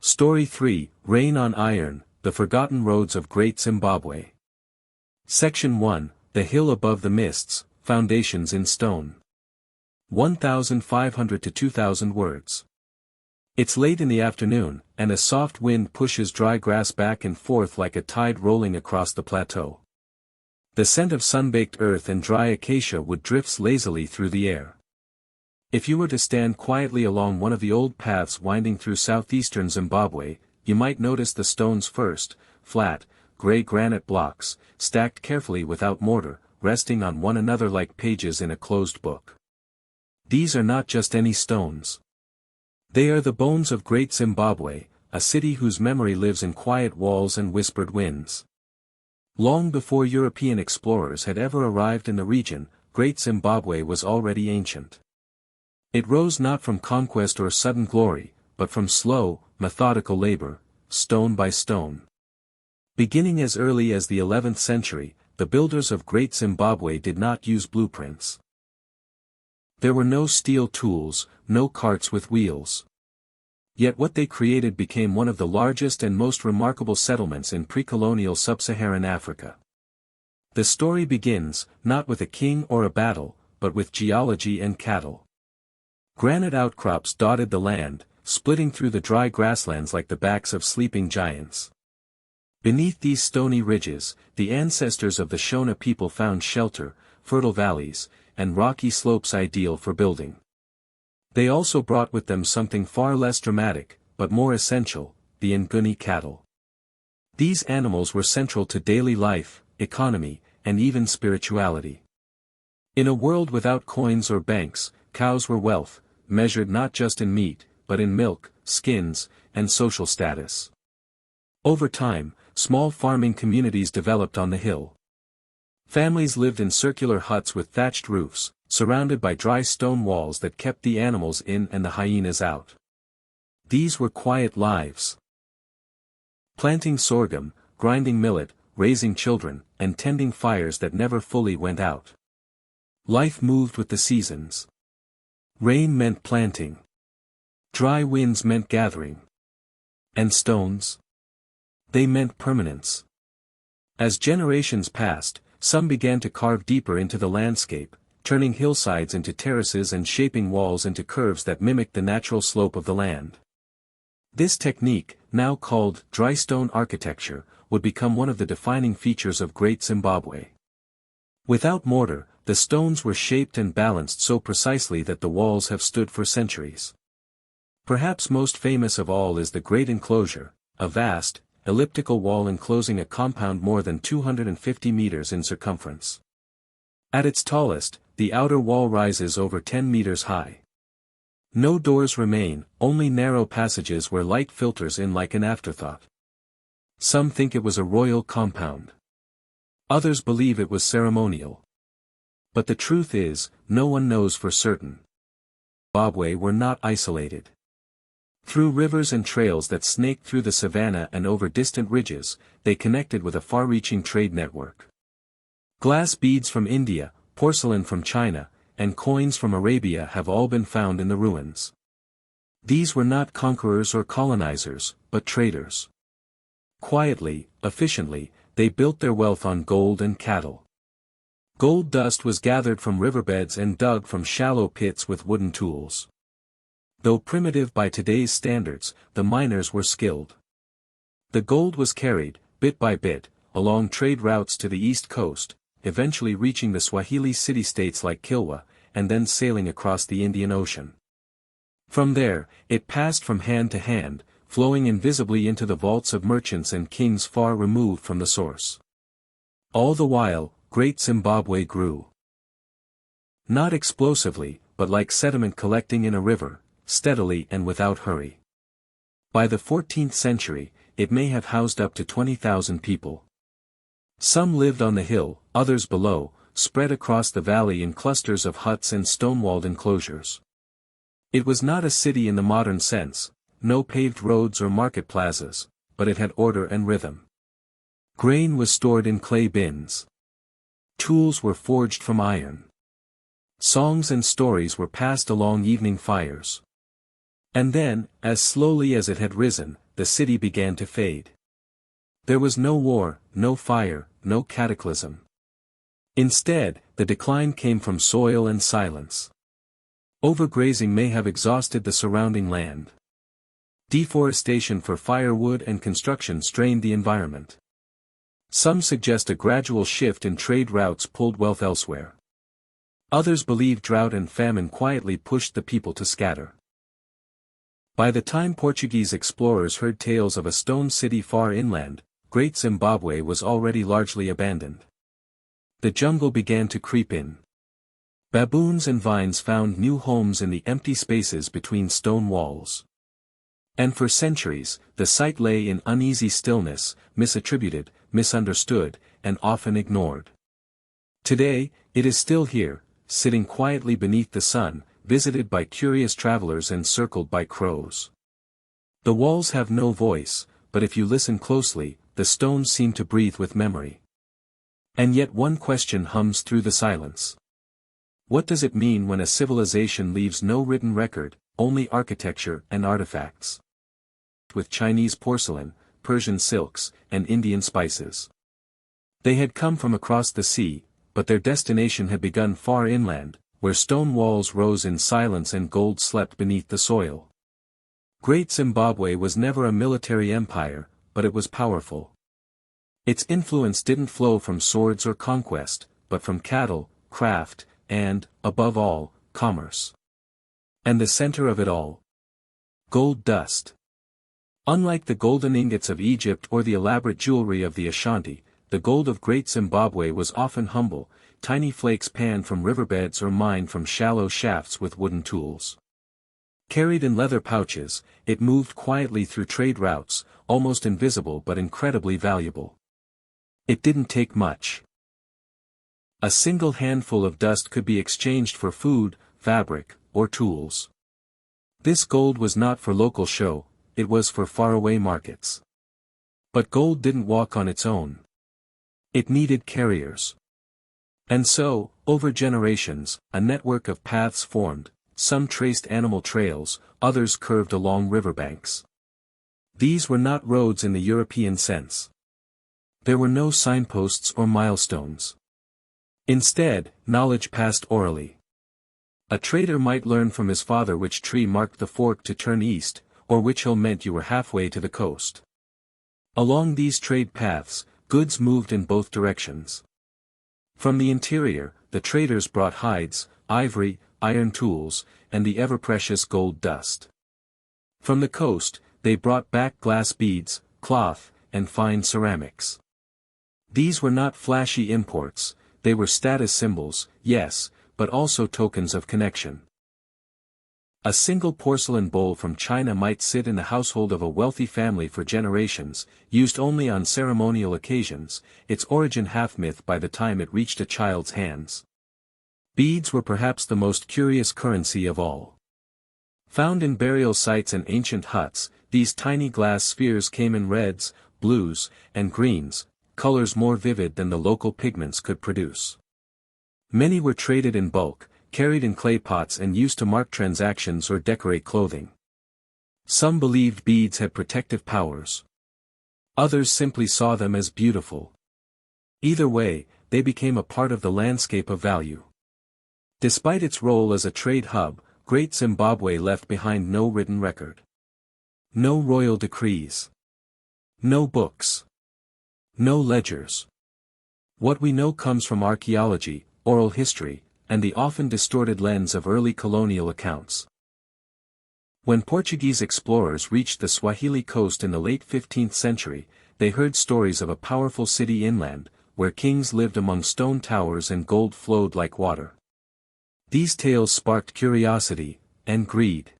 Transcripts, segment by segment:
Story 3, Rain on Iron, The Forgotten Roads of Great Zimbabwe. Section 1, The Hill Above the Mists, Foundations in Stone. 1,500 to 2,000 words. It's late in the afternoon, and a soft wind pushes dry grass back and forth like a tide rolling across the plateau. The scent of sun-baked earth and dry acacia wood drifts lazily through the air. If you were to stand quietly along one of the old paths winding through southeastern Zimbabwe, you might notice the stones first, flat, gray granite blocks, stacked carefully without mortar, resting on one another like pages in a closed book. These are not just any stones. They are the bones of Great Zimbabwe, a city whose memory lives in quiet walls and whispered winds. Long before European explorers had ever arrived in the region, Great Zimbabwe was already ancient. It rose not from conquest or sudden glory, but from slow, methodical labor, stone by stone. Beginning as early as the 11th century, the builders of Great Zimbabwe did not use blueprints. There were no steel tools, no carts with wheels. Yet what they created became one of the largest and most remarkable settlements in pre-colonial sub-Saharan Africa. The story begins, not with a king or a battle, but with geology and cattle. Granite outcrops dotted the land, splitting through the dry grasslands like the backs of sleeping giants. Beneath these stony ridges, the ancestors of the Shona people found shelter, fertile valleys, and rocky slopes ideal for building. They also brought with them something far less dramatic, but more essential, the Nguni cattle. These animals were central to daily life, economy, and even spirituality. In a world without coins or banks, cows were wealth, measured not just in meat, but in milk, skins, and social status. Over time, small farming communities developed on the hill. Families lived in circular huts with thatched roofs, surrounded by dry stone walls that kept the animals in and the hyenas out. These were quiet lives. Planting sorghum, grinding millet, raising children, and tending fires that never fully went out. Life moved with the seasons. Rain meant planting. Dry winds meant gathering. And stones? They meant permanence. As generations passed, some began to carve deeper into the landscape, turning hillsides into terraces and shaping walls into curves that mimicked the natural slope of the land. This technique, now called dry stone architecture, would become one of the defining features of Great Zimbabwe. Without mortar, the stones were shaped and balanced so precisely that the walls have stood for centuries. Perhaps most famous of all is the Great Enclosure, a vast, elliptical wall enclosing a compound more than 250 meters in circumference. At its tallest, the outer wall rises over 10 meters high. No doors remain, only narrow passages where light filters in like an afterthought. Some think it was a royal compound. Others believe it was ceremonial. But the truth is, no one knows for certain. Zimbabwe were not isolated. Through rivers and trails that snaked through the savanna and over distant ridges, they connected with a far-reaching trade network. Glass beads from India, porcelain from China, and coins from Arabia have all been found in the ruins. These were not conquerors or colonizers, but traders. Quietly, efficiently, they built their wealth on gold and cattle. Gold dust was gathered from riverbeds and dug from shallow pits with wooden tools. Though primitive by today's standards, the miners were skilled. The gold was carried, bit by bit, along trade routes to the east coast, eventually reaching the Swahili city-states like Kilwa, and then sailing across the Indian Ocean. From there, it passed from hand to hand, flowing invisibly into the vaults of merchants and kings far removed from the source. All the while, Great Zimbabwe grew. Not explosively, but like sediment collecting in a river, steadily and without hurry. By the 14th century, it may have housed up to 20,000 people. Some lived on the hill, others below, spread across the valley in clusters of huts and stone-walled enclosures. It was not a city in the modern sense, no paved roads or market plazas, but it had order and rhythm. Grain was stored in clay bins. Tools were forged from iron. Songs and stories were passed along evening fires. And then, as slowly as it had risen, the city began to fade. There was no war, no fire, no cataclysm. Instead, the decline came from soil and silence. Overgrazing may have exhausted the surrounding land. Deforestation for firewood and construction strained the environment. Some suggest a gradual shift in trade routes pulled wealth elsewhere. Others believe drought and famine quietly pushed the people to scatter. By the time Portuguese explorers heard tales of a stone city far inland, Great Zimbabwe was already largely abandoned. The jungle began to creep in. Baboons and vines found new homes in the empty spaces between stone walls. And for centuries, the site lay in uneasy stillness, misattributed, misunderstood, and often ignored. Today, it is still here, sitting quietly beneath the sun, visited by curious travelers and circled by crows. The walls have no voice, but if you listen closely, the stones seem to breathe with memory. And yet one question hums through the silence. What does it mean when a civilization leaves no written record, only architecture and artifacts? With Chinese porcelain, Persian silks, and Indian spices. They had come from across the sea, but their destination had begun far inland, where stone walls rose in silence and gold slept beneath the soil. Great Zimbabwe was never a military empire, but it was powerful. Its influence didn't flow from swords or conquest, but from cattle, craft, and, above all, commerce. And the center of it all? Gold dust. Unlike the golden ingots of Egypt or the elaborate jewelry of the Ashanti, the gold of Great Zimbabwe was often humble, tiny flakes panned from riverbeds or mined from shallow shafts with wooden tools. Carried in leather pouches, it moved quietly through trade routes, almost invisible but incredibly valuable. It didn't take much. A single handful of dust could be exchanged for food, fabric, or tools. This gold was not for local show, it was for faraway markets. But gold didn't walk on its own. It needed carriers. And so, over generations, a network of paths formed, some traced animal trails, others curved along riverbanks. These were not roads in the European sense. There were no signposts or milestones. Instead, knowledge passed orally. A trader might learn from his father which tree marked the fork to turn east, or which hill meant you were halfway to the coast. Along these trade paths, goods moved in both directions. From the interior, the traders brought hides, ivory, iron tools, and the ever-precious gold dust. From the coast, they brought back glass beads, cloth, and fine ceramics. These were not flashy imports, they were status symbols, yes, but also tokens of connection. A single porcelain bowl from China might sit in the household of a wealthy family for generations, used only on ceremonial occasions, its origin half-myth by the time it reached a child's hands. Beads were perhaps the most curious currency of all. Found in burial sites and ancient huts, these tiny glass spheres came in reds, blues, and greens, colors more vivid than the local pigments could produce. Many were traded in bulk, carried in clay pots and used to mark transactions or decorate clothing. Some believed beads had protective powers. Others simply saw them as beautiful. Either way, they became a part of the landscape of value. Despite its role as a trade hub, Great Zimbabwe left behind no written record. No royal decrees. No books. No ledgers. What we know comes from archaeology, oral history, and the often distorted lens of early colonial accounts. When Portuguese explorers reached the Swahili coast in the late 15th century, they heard stories of a powerful city inland, where kings lived among stone towers and gold flowed like water. These tales sparked curiosity, and greed.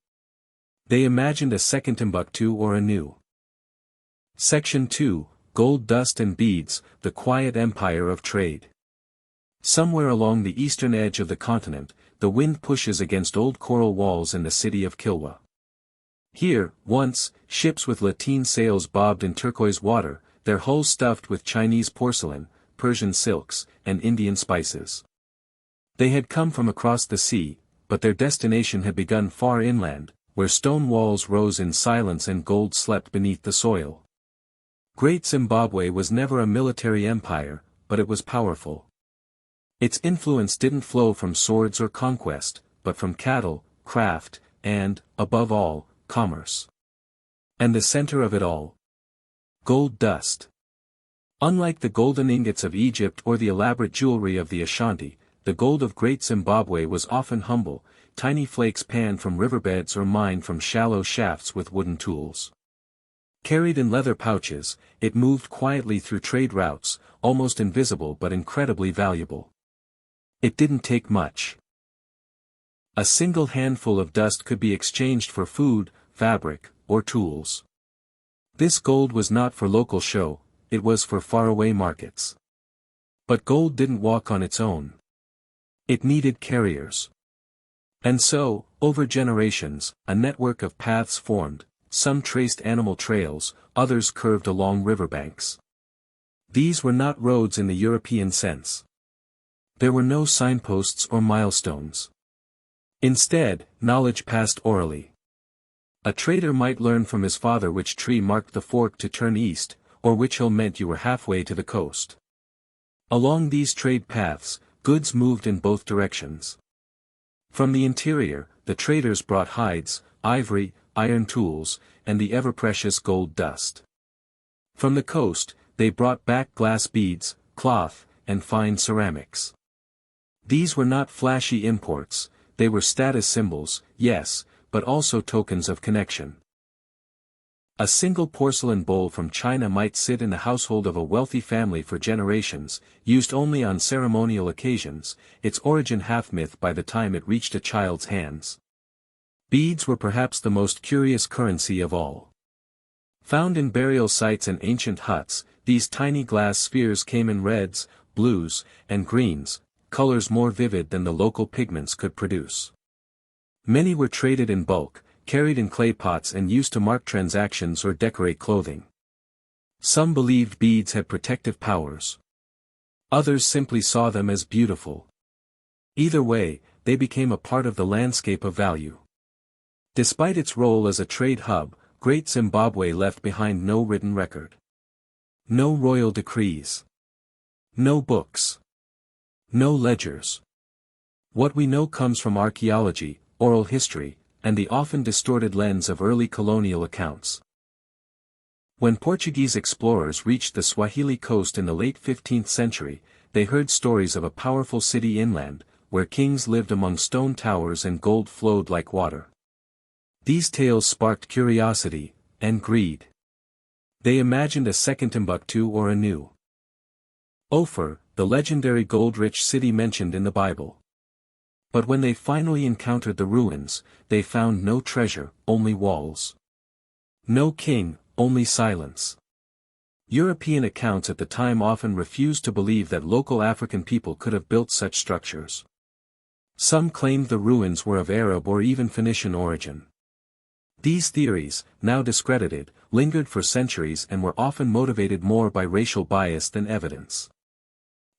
They imagined a second Timbuktu or a new. Section 2, Gold Dust and Beads, the Quiet Empire of Trade. Somewhere along the eastern edge of the continent, the wind pushes against old coral walls in the city of Kilwa. Here, once, ships with lateen sails bobbed in turquoise water, their hulls stuffed with Chinese porcelain, Persian silks, and Indian spices. They had come from across the sea, but their destination had begun far inland, where stone walls rose in silence and gold slept beneath the soil. Great Zimbabwe was never a military empire, but it was powerful. Its influence didn't flow from swords or conquest, but from cattle, craft, and, above all, commerce. And the center of it all? Gold dust. Unlike the golden ingots of Egypt or the elaborate jewelry of the Ashanti, the gold of Great Zimbabwe was often humble, tiny flakes panned from riverbeds or mined from shallow shafts with wooden tools. Carried in leather pouches, it moved quietly through trade routes, almost invisible but incredibly valuable. It didn't take much. A single handful of dust could be exchanged for food, fabric, or tools. This gold was not for local show, it was for faraway markets. But gold didn't walk on its own. It needed carriers. And so, over generations, a network of paths formed, some traced animal trails, others curved along riverbanks. These were not roads in the European sense. There were no signposts or milestones. Instead, knowledge passed orally. A trader might learn from his father which tree marked the fork to turn east, or which hill meant you were halfway to the coast. Along these trade paths, goods moved in both directions. From the interior, the traders brought hides, ivory, iron tools, and the ever-precious gold dust. From the coast, they brought back glass beads, cloth, and fine ceramics. These were not flashy imports, they were status symbols, yes, but also tokens of connection. A single porcelain bowl from China might sit in the household of a wealthy family for generations, used only on ceremonial occasions, its origin half-myth by the time it reached a child's hands. Beads were perhaps the most curious currency of all. Found in burial sites and ancient huts, these tiny glass spheres came in reds, blues, and greens, colors more vivid than the local pigments could produce. Many were traded in bulk, carried in clay pots and used to mark transactions or decorate clothing. Some believed beads had protective powers. Others simply saw them as beautiful. Either way, they became a part of the landscape of value. Despite its role as a trade hub, Great Zimbabwe left behind no written record. No royal decrees. No books. No ledgers. What we know comes from archaeology, oral history, and the often distorted lens of early colonial accounts. When Portuguese explorers reached the Swahili coast in the late 15th century, they heard stories of a powerful city inland, where kings lived among stone towers and gold flowed like water. These tales sparked curiosity, and greed. They imagined a second Timbuktu or a new Ophir, the legendary gold-rich city mentioned in the Bible. But when they finally encountered the ruins, they found no treasure, only walls. No king, only silence. European accounts at the time often refused to believe that local African people could have built such structures. Some claimed the ruins were of Arab or even Phoenician origin. These theories, now discredited, lingered for centuries and were often motivated more by racial bias than evidence.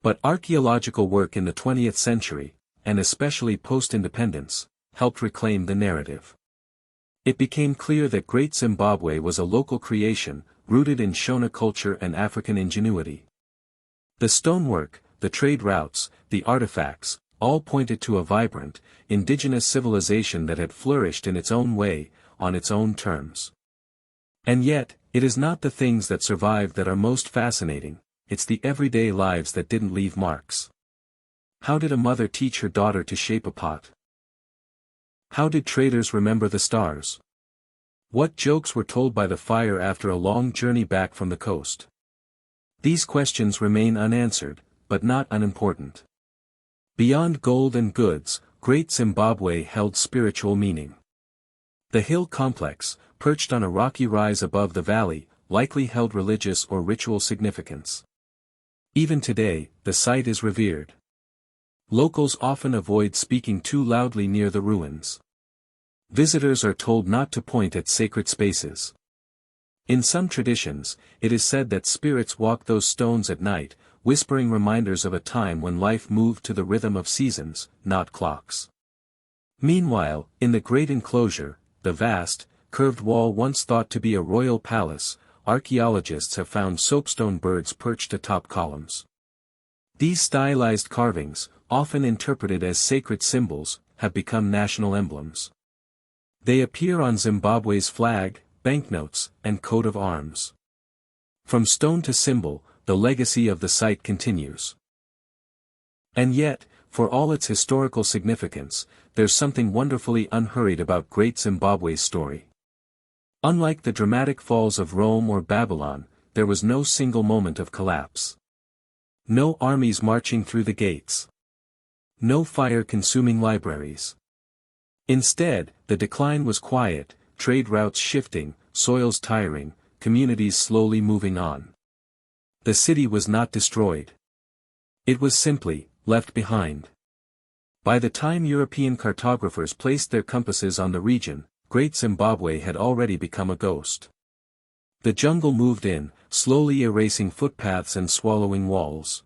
But archaeological work in the 20th century, and especially post-independence, helped reclaim the narrative. It became clear that Great Zimbabwe was a local creation, rooted in Shona culture and African ingenuity. The stonework, the trade routes, the artifacts, all pointed to a vibrant, indigenous civilization that had flourished in its own way, on its own terms. And yet, it is not the things that survived that are most fascinating, it's the everyday lives that didn't leave marks. How did a mother teach her daughter to shape a pot? How did traders remember the stars? What jokes were told by the fire after a long journey back from the coast? These questions remain unanswered, but not unimportant. Beyond gold and goods, Great Zimbabwe held spiritual meaning. The hill complex, perched on a rocky rise above the valley, likely held religious or ritual significance. Even today, the site is revered. Locals often avoid speaking too loudly near the ruins. Visitors are told not to point at sacred spaces. In some traditions, it is said that spirits walk those stones at night, whispering reminders of a time when life moved to the rhythm of seasons, not clocks. Meanwhile, in the great enclosure, the vast, curved wall once thought to be a royal palace, archaeologists have found soapstone birds perched atop columns. These stylized carvings, often interpreted as sacred symbols, have become national emblems. They appear on Zimbabwe's flag, banknotes, and coat of arms. From stone to symbol, the legacy of the site continues. And yet, for all its historical significance, there's something wonderfully unhurried about Great Zimbabwe's story. Unlike the dramatic falls of Rome or Babylon, there was no single moment of collapse. No armies marching through the gates. No fire-consuming libraries. Instead, the decline was quiet, trade routes shifting, soils tiring, communities slowly moving on. The city was not destroyed. It was simply left behind. By the time European cartographers placed their compasses on the region, Great Zimbabwe had already become a ghost. The jungle moved in, slowly erasing footpaths and swallowing walls.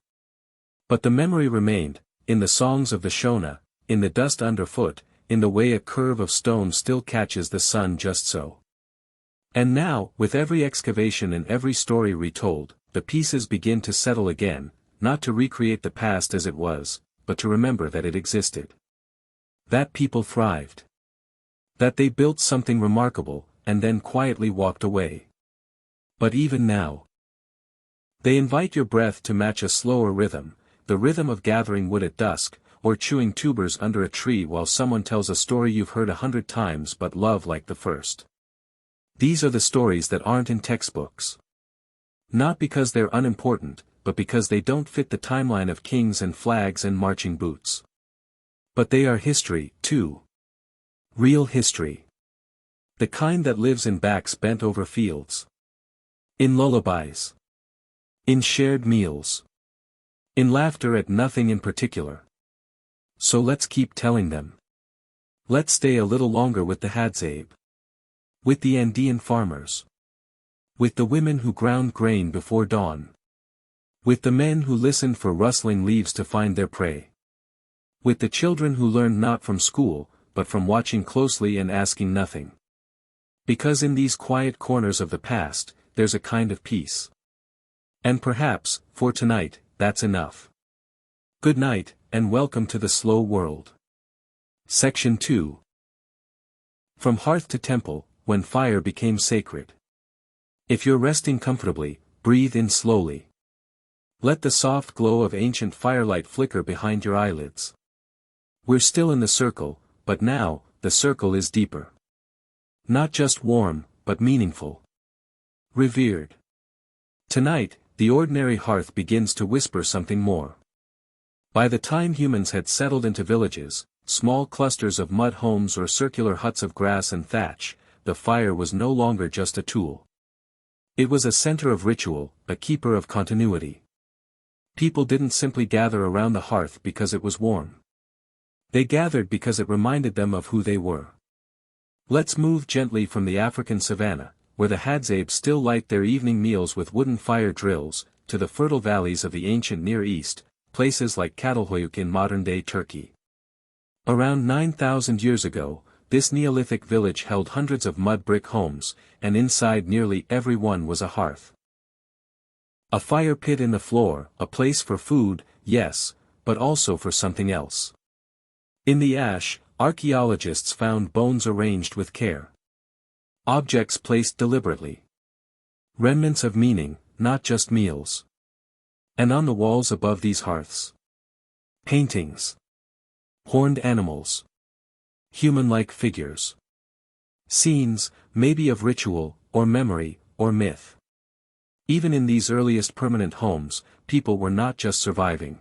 But the memory remained, in the songs of the Shona, in the dust underfoot, in the way a curve of stone still catches the sun just so. And now, with every excavation and every story retold, the pieces begin to settle again, not to recreate the past as it was, but to remember that it existed. That people thrived. That they built something remarkable, and then quietly walked away. But even now, they invite your breath to match a slower rhythm, the rhythm of gathering wood at dusk, or chewing tubers under a tree while someone tells a story you've heard 100 times but love like the first. These are the stories that aren't in textbooks. Not because they're unimportant, but because they don't fit the timeline of kings and flags and marching boots. But they are history, too. Real history. The kind that lives in backs bent over fields. In lullabies. In shared meals. In laughter at nothing in particular. So let's keep telling them. Let's stay a little longer with the Hadzabe. With the Andean farmers. With the women who ground grain before dawn. With the men who listened for rustling leaves to find their prey. With the children who learned not from school, but from watching closely and asking nothing. Because in these quiet corners of the past, there's a kind of peace. And perhaps, for tonight, that's enough. Good night, and welcome to the slow world. Section 2. From hearth to temple, when fire became sacred. If you're resting comfortably, breathe in slowly. Let the soft glow of ancient firelight flicker behind your eyelids. We're still in the circle, but now, the circle is deeper. Not just warm, but meaningful. Revered. Tonight, the ordinary hearth begins to whisper something more. By the time humans had settled into villages, small clusters of mud homes or circular huts of grass and thatch, the fire was no longer just a tool. It was a center of ritual, a keeper of continuity. People didn't simply gather around the hearth because it was warm. They gathered because it reminded them of who they were. Let's move gently from the African savanna, where the Hadzabes still light their evening meals with wooden fire drills, to the fertile valleys of the ancient Near East, places like Çatalhöyük in modern-day Turkey. Around 9,000 years ago, this Neolithic village held hundreds of mud brick homes, and inside nearly every one was a hearth. A fire pit in the floor, a place for food, yes, but also for something else. In the ash, archaeologists found bones arranged with care. Objects placed deliberately. Remnants of meaning, not just meals. And on the walls above these hearths. Paintings. Horned animals. Human-like figures. Scenes, maybe of ritual, or memory, or myth. Even in these earliest permanent homes, people were not just surviving.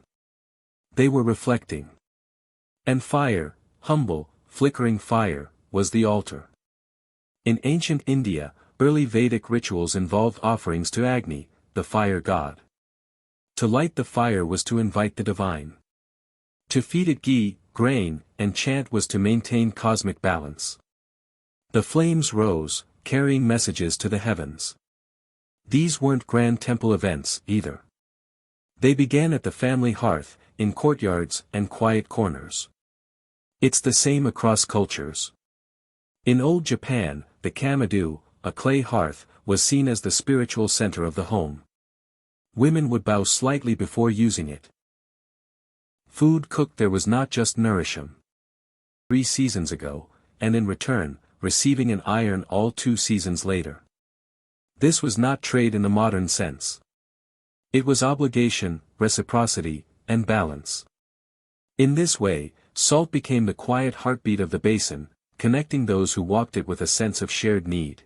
They were reflecting. And fire, humble, flickering fire, was the altar. In ancient India, early Vedic rituals involved offerings to Agni, the fire god. To light the fire was to invite the divine. To feed it ghee, grain, and chant was to maintain cosmic balance. The flames rose, carrying messages to the heavens. These weren't grand temple events, either. They began at the family hearth, in courtyards and quiet corners. It's the same across cultures. In old Japan, the kamado, a clay hearth, was seen as the spiritual center of the home. Women would bow slightly before using it. Food cooked there was not just nourishment 3 seasons ago, and in return, receiving an iron all 2 seasons later. This was not trade in the modern sense. It was obligation, reciprocity, and balance. In this way, salt became the quiet heartbeat of the basin, connecting those who walked it with a sense of shared need.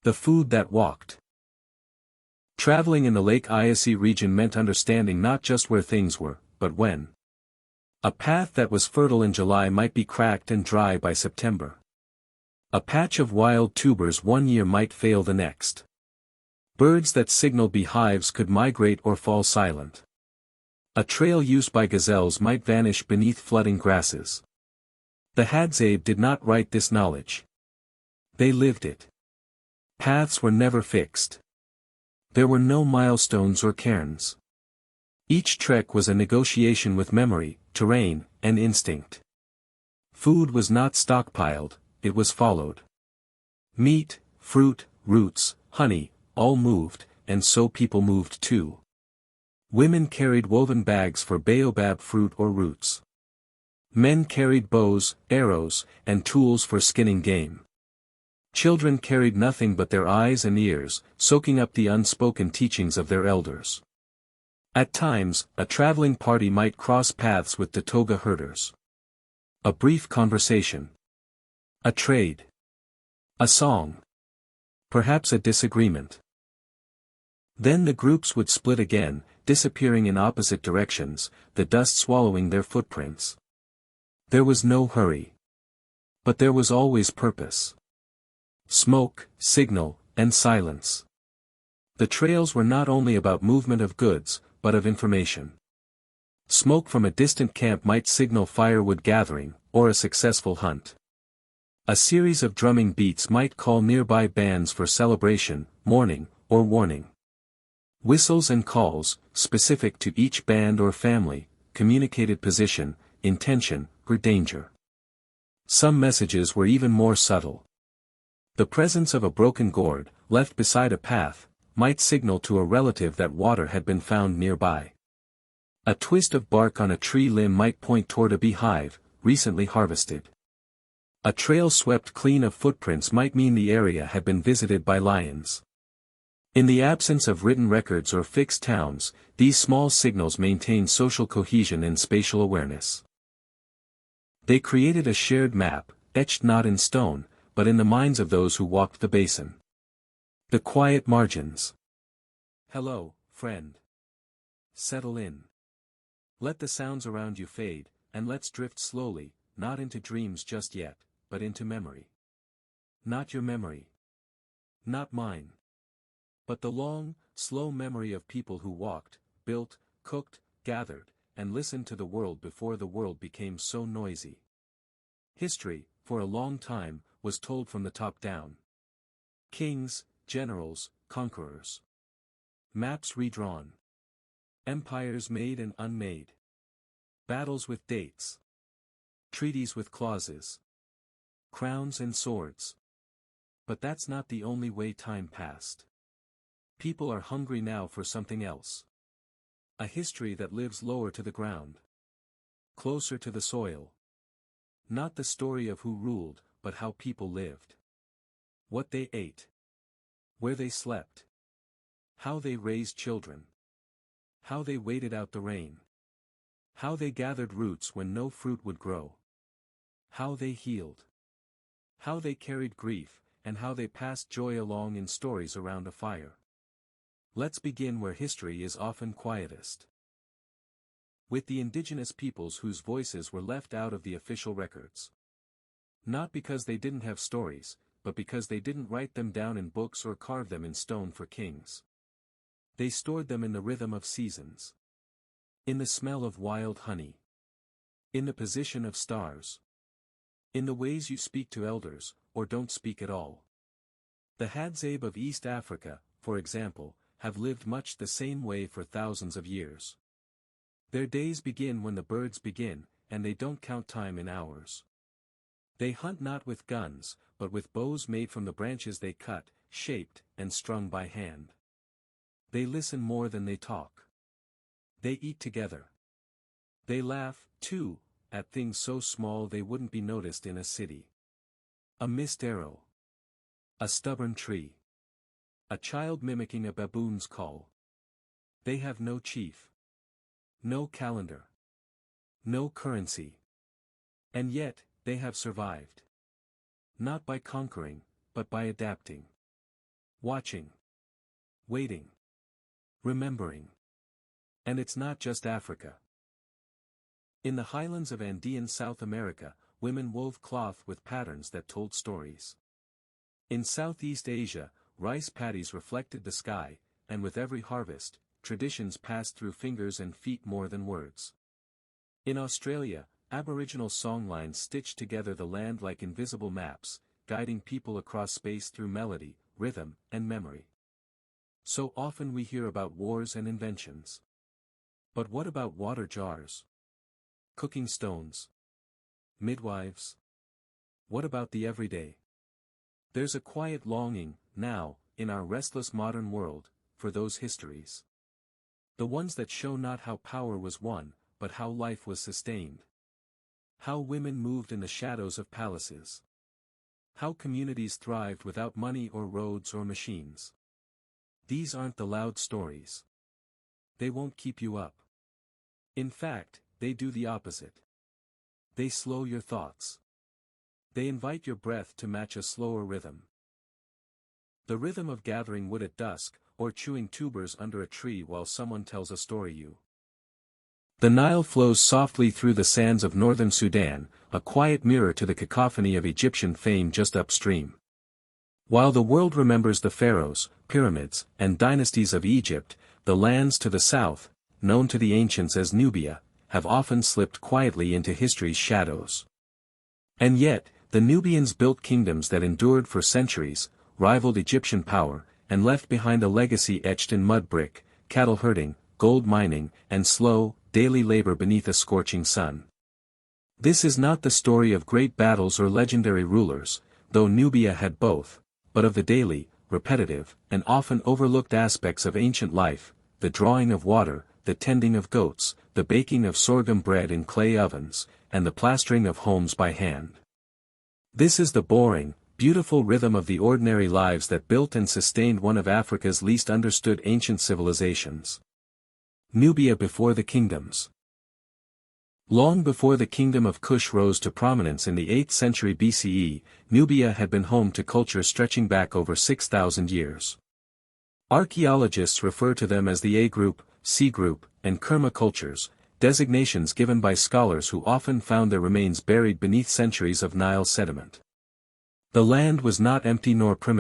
The food that walked. Traveling in the Lake Eyasi region meant understanding not just where things were, but when. A path that was fertile in July might be cracked and dry by September. A patch of wild tubers one year might fail the next. Birds that signaled beehives could migrate or fall silent. A trail used by gazelles might vanish beneath flooding grasses. The Hadzabe did not write this knowledge. They lived it. Paths were never fixed. There were no milestones or cairns. Each trek was a negotiation with memory, terrain, and instinct. Food was not stockpiled, it was followed. Meat, fruit, roots, honey, all moved, and so people moved too. Women carried woven bags for baobab fruit or roots. Men carried bows, arrows, and tools for skinning game. Children carried nothing but their eyes and ears, soaking up the unspoken teachings of their elders. At times, a traveling party might cross paths with Datoga herders. A brief conversation. A trade. A song. Perhaps a disagreement. Then the groups would split again, disappearing in opposite directions, the dust swallowing their footprints. There was no hurry. But there was always purpose. Smoke, signal, and silence. The trails were not only about movement of goods, but of information. Smoke from a distant camp might signal firewood gathering, or a successful hunt. A series of drumming beats might call nearby bands for celebration, mourning, or warning. Whistles and calls, specific to each band or family, communicated position, intention, or danger. Some messages were even more subtle. The presence of a broken gourd, left beside a path, might signal to a relative that water had been found nearby. A twist of bark on a tree limb might point toward a beehive, recently harvested. A trail swept clean of footprints might mean the area had been visited by lions. In the absence of written records or fixed towns, these small signals maintained social cohesion and spatial awareness. They created a shared map, etched not in stone, but in the minds of those who walked the basin. The quiet margins. Hello, friend. Settle in. Let the sounds around you fade, and let's drift slowly, not into dreams just yet, but into memory. Not your memory. Not mine. But the long, slow memory of people who walked, built, cooked, gathered, and listened to the world before the world became so noisy. History, for a long time, was told from the top down. Kings, generals, conquerors. Maps redrawn. Empires made and unmade. Battles with dates. Treaties with clauses. Crowns and swords. But that's not the only way time passed. People are hungry now for something else. A history that lives lower to the ground. Closer to the soil. Not the story of who ruled, but how people lived. What they ate. Where they slept. How they raised children. How they waited out the rain. How they gathered roots when no fruit would grow. How they healed. How they carried grief, and how they passed joy along in stories around a fire. Let's begin where history is often quietest. With the indigenous peoples whose voices were left out of the official records. Not because they didn't have stories, but because they didn't write them down in books or carve them in stone for kings. They stored them in the rhythm of seasons. In the smell of wild honey. In the position of stars. In the ways you speak to elders, or don't speak at all. The Hadzabe of East Africa, for example, have lived much the same way for thousands of years. Their days begin when the birds begin, and they don't count time in hours. They hunt not with guns, but with bows made from the branches they cut, shaped, and strung by hand. They listen more than they talk. They eat together. They laugh, too, at things so small they wouldn't be noticed in a city. A missed arrow. A stubborn tree. A child mimicking a baboon's call. They have no chief. No calendar. No currency. And yet, they have survived. Not by conquering, but by adapting. Watching. Waiting. Remembering. And it's not just Africa. In the highlands of Andean South America, women wove cloth with patterns that told stories. In Southeast Asia, rice paddies reflected the sky, and with every harvest, traditions passed through fingers and feet more than words. In Australia, Aboriginal songlines stitched together the land like invisible maps, guiding people across space through melody, rhythm, and memory. So often we hear about wars and inventions. But what about water jars? Cooking stones? Midwives? What about the everyday? There's a quiet longing, now, in our restless modern world, for those histories. The ones that show not how power was won, but how life was sustained. How women moved in the shadows of palaces. How communities thrived without money or roads or machines. These aren't the loud stories. They won't keep you up. In fact, they do the opposite. They slow your thoughts. They invite your breath to match a slower rhythm. The rhythm of gathering wood at dusk, or chewing tubers under a tree while someone tells a story you. The Nile flows softly through the sands of northern Sudan, a quiet mirror to the cacophony of Egyptian fame just upstream. While the world remembers the pharaohs, pyramids, and dynasties of Egypt, the lands to the south, known to the ancients as Nubia, have often slipped quietly into history's shadows. And yet, the Nubians built kingdoms that endured for centuries, rivaled Egyptian power, and left behind a legacy etched in mud brick, cattle herding, gold mining, and slow, daily labor beneath a scorching sun. This is not the story of great battles or legendary rulers, though Nubia had both, but of the daily, repetitive, and often overlooked aspects of ancient life, the drawing of water, the tending of goats, the baking of sorghum bread in clay ovens, and the plastering of homes by hand. This is the boring, beautiful rhythm of the ordinary lives that built and sustained one of Africa's least understood ancient civilizations. Nubia before the kingdoms. Long before the kingdom of Kush rose to prominence in the 8th century BCE, Nubia had been home to culture stretching back over 6,000 years. Archaeologists refer to them as the A group, C group, and Kerma cultures, designations given by scholars who often found their remains buried beneath centuries of Nile sediment. The land was not empty nor primitive.